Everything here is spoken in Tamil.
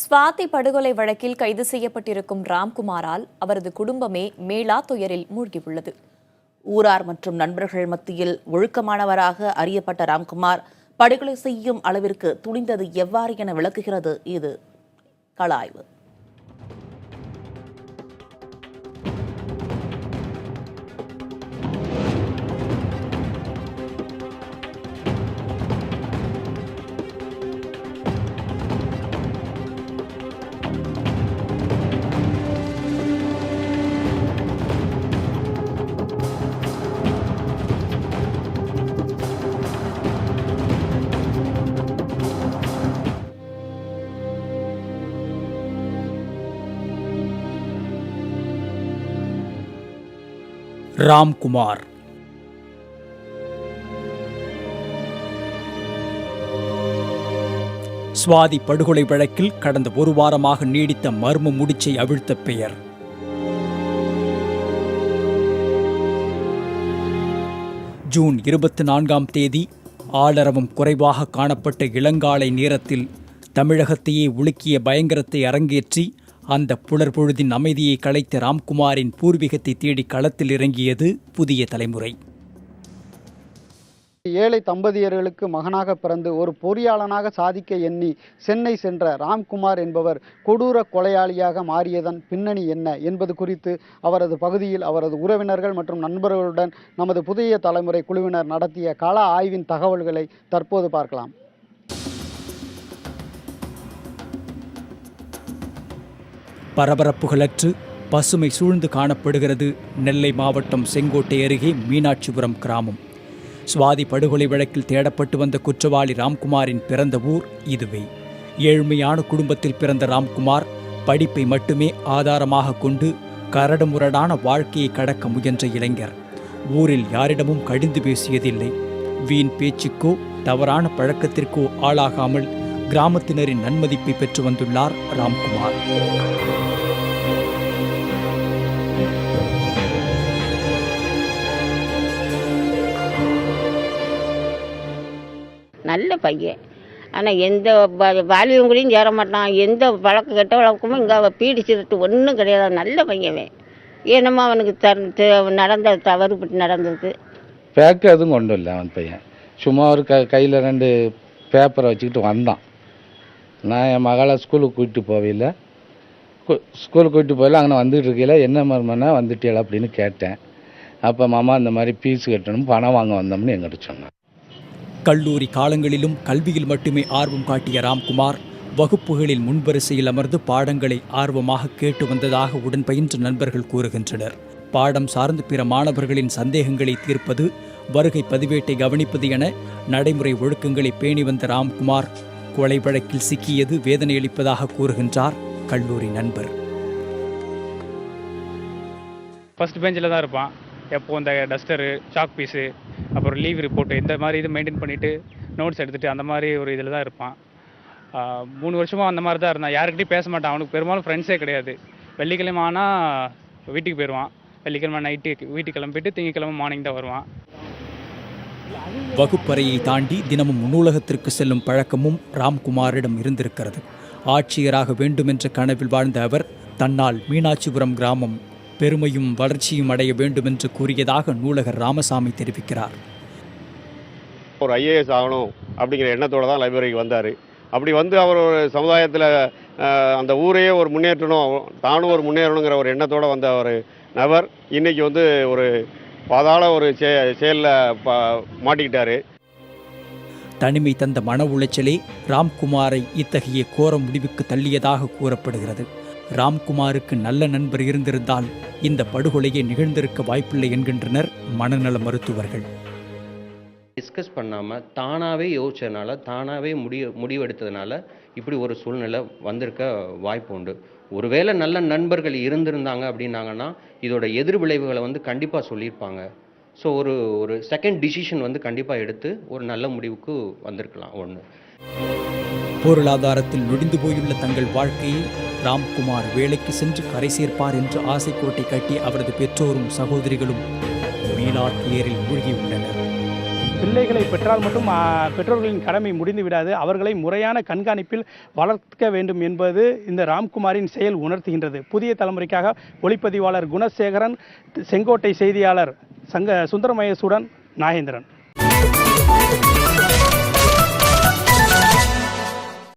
ஸ்வாதி படுகொலை வழக்கில் கைது செய்யப்பட்டிருக்கும் ராம்குமாரால் அவரது குடும்பமே மேலா துயரில் மூழ்கியுள்ளது. ஊரார் மற்றும் நண்பர்கள் மத்தியில் ஒழுக்கமானவராக அறியப்பட்ட ராம்குமார் படுகொலை செய்யும் அளவிற்கு துணிந்தது எவ்வாறு என விளக்குகிறது இது கள ஆய்வு. ராம்குமார் ஸ்வாதி படுகொலை வழக்கில் கடந்த ஒரு வாரமாக நீடித்த மர்ம முடிச்சை அவிழ்த்த பெயர். ஜூன் 24 ஆளரவம் குறைவாக காணப்பட்ட இளங்காலை நேரத்தில் தமிழகத்தையே உலுக்கிய பயங்கரத்தை அரங்கேற்றி அந்த புலர்பொழுதின் அமைதியை கலைத்த ராம்குமாரின் பூர்வீகத்தை தேடி களத்தில் இறங்கியது புதிய தலைமுறை. ஏழை தம்பதியர்களுக்கு மகனாக பிறந்து ஒரு பொறியாளனாக சாதிக்க எண்ணி சென்னை சென்ற ராம்குமார் என்பவர் கொடூர கொலையாளியாக மாறியதன் பின்னணி என்ன என்பது குறித்து அவரது பகுதியில் அவரது உறவினர்கள் மற்றும் நண்பர்களுடன் நமது புதிய தலைமுறை குழுவினர் நடத்திய கள ஆய்வின் தகவல்களை தற்போது பார்க்கலாம். பரபரப்புகளற்று பசுமை சூழ்ந்து காணப்படுகிறது நெல்லை மாவட்டம் செங்கோட்டை அருகே மீனாட்சிபுரம் கிராமம். ஸ்வாதி படுகொலை வழக்கில் தேடப்பட்டு வந்த குற்றவாளி ராம்குமாரின் பிறந்த ஊர் இதுவே. ஏழ்மையான குடும்பத்தில் பிறந்த ராம்குமார் படிப்பை மட்டுமே ஆதாரமாக கொண்டு கரடுமுரடான வாழ்க்கையை கடக்க முயன்ற இளைஞர். ஊரில் யாரிடமும் கடிந்து பேசியதில்லை. வீண் பேச்சுக்கோ தவறான பழக்கத்திற்கோ ஆளாகாமல் கிராமத்தினரின் நன்மதிப்பை பெற்று வந்துள்ளார் ராம்குமார். நல்ல பையன், ஆனால் எந்த வாலிபம் கூடயும் சேர மாட்டான். எந்த பழக்க கெட்ட வழக்கமும் இங்கே பீடி சிறுட்டு ஒன்றும் கிடையாது. நல்ல பையன். ஏனமா அவனுக்கு நடந்த தவறுபட்டு நடந்தது. பேக்கு எதுவும் கொண்டு இல்லை அவன் பையன். சும்மா ஒரு கையில் 2 பேப்பரை வச்சுக்கிட்டு வந்தான். நான் என் மகளை ஸ்கூலுக்கு கூப்பிட்டு போவையில் அங்கே வந்துட்டு இருக்கையில் என்ன மருமனா வந்துட்டியல அப்படின்னு கேட்டேன். அப்போ மாமா இந்த மாதிரி ஃபீஸ் கட்டணும் பணம் வாங்க வந்தோம்னு எங்கிட்ட சொன்னான். கல்லூரி காலங்களிலும் கல்வியில் மட்டுமே ஆர்வம் காட்டிய ராம்குமார் வகுப்புகளில் முன்வரிசையில் அமர்ந்து பாடங்களை ஆர்வமாக கேட்டு வந்ததாக உடன் பயின்ற நண்பர்கள் கூறுகின்றனர். பாடம் சார்ந்து பிற மாணவர்களின் சந்தேகங்களை தீர்ப்பது, வருகை பதிவேட்டை கவனிப்பது என நடைமுறை ஒழுக்கங்களை பேணி வந்த ராம்குமார் கொலை வழக்கில் சிக்கியது வேதனையளிப்பதாக கூறுகின்றார் கல்லூரி நண்பர். ஃபர்ஸ்ட் பெஞ்சில் தான் இருப்பான். எப்போ இந்த டஸ்டரு, சாக் பீஸு, அப்புறம் லீவ் ரிப்போர்ட்டு இந்த மாதிரி இது மெயின்டைன் பண்ணிவிட்டு நோட்ஸ் எடுத்துகிட்டு அந்த மாதிரி ஒரு இதில் தான் இருப்பான். 3 வருஷமாக அந்த மாதிரி தான் இருந்தான். யாருக்கிட்டையும் பேச மாட்டான். அவனுக்கு பெரும்பாலும் ஃப்ரெண்ட்ஸே கிடையாது. வெள்ளிக்கிழமை ஆனால் வீட்டுக்கு போயிடுவான். வெள்ளிக்கிழமை நைட்டு வீட்டுக்கு கிளம்பிட்டு திங்கக்கிழமை மார்னிங் தான் வருவான். வகுப்பறையை தாண்டி தினமும் நூலகத்திற்கு செல்லும் பழக்கமும் ராம்குமாரிடம் இருந்திருக்கிறது. ஆட்சியராக வேண்டுமென்ற கனவில் வாழ்ந்த அவர் தன்னால் மீனாட்சிபுரம் கிராமம் பெருமையும் வளர்ச்சியும் அடைய வேண்டும் என்று கூறியதாக நூலகர் ராமசாமி தெரிவிக்கிறார். ஒரு IAS ஆகணும் அப்படிங்கிற எண்ணத்தோடு தான் லைப்ரரிக்கு வந்தார். அப்படி வந்து அவர் ஒரு சமுதாயத்தில் அந்த ஊரையே ஒரு முன்னேற்றணும், தானும் ஒரு முன்னேறணுங்கிற ஒரு எண்ணத்தோடு வந்த ஒரு நபர் இன்றைக்கி வந்து ஒரு பாதாள ஒரு செயலில் மாட்டிக்கிட்டார். தனிமை தந்த மன உளைச்சலே ராம்குமாரை இத்தகைய கோர முடிவுக்கு தள்ளியதாக கூறப்படுகிறது. ராம்குமாருக்கு நல்ல நண்பர் இருந்திருந்தால் இந்த படுகொலையை நிகழ்ந்திருக்க வாய்ப்பில்லை என்கின்றனர் மனநல மருத்துவர்கள். டிஸ்கஸ் பண்ணாமல் தானாகவே யோசிச்சதுனால, தானாகவே முடிவெடுத்ததுனால இப்படி ஒரு சூழ்நிலை வந்திருக்க வாய்ப்பு உண்டு. ஒருவேளை நல்ல நண்பர்கள் இருந்திருந்தாங்க அப்படின்னாங்கன்னா இதோட எதிர் விளைவுகளை வந்து கண்டிப்பாக சொல்லியிருப்பாங்க. ஸோ ஒரு செகண்ட் டிசிஷன் கண்டிப்பாக எடுத்து ஒரு நல்ல முடிவுக்கு வந்திருக்கலாம். ஒன்று, பொருளாதாரத்தில் நொடிந்து போயுள்ள தங்கள் வாழ்க்கையை ராம்குமார் வேலைக்கு சென்று கரை சேர்ப்பார் என்று ஆசைக்கோட்டை கட்டி அவரது பெற்றோரும் சகோதரிகளும் மீளாத் ஏரில் மூழ்கியுள்ளனர். பிள்ளைகளை பெற்றால் மட்டும் பெற்றோர்களின் கடமை முடிந்து விடாது, அவர்களை முறையான கண்காணிப்பில் வளர்க்க வேண்டும் என்பது இந்த ராம்குமாரின் செயல் உணர்த்துகின்றது. புதிய தலைமுறைக்காக ஒளிப்பதிவாளர் குணசேகரன், செங்கோட்டை செய்தியாளர் சுந்தரமகேசுடன், நாகேந்திரன்.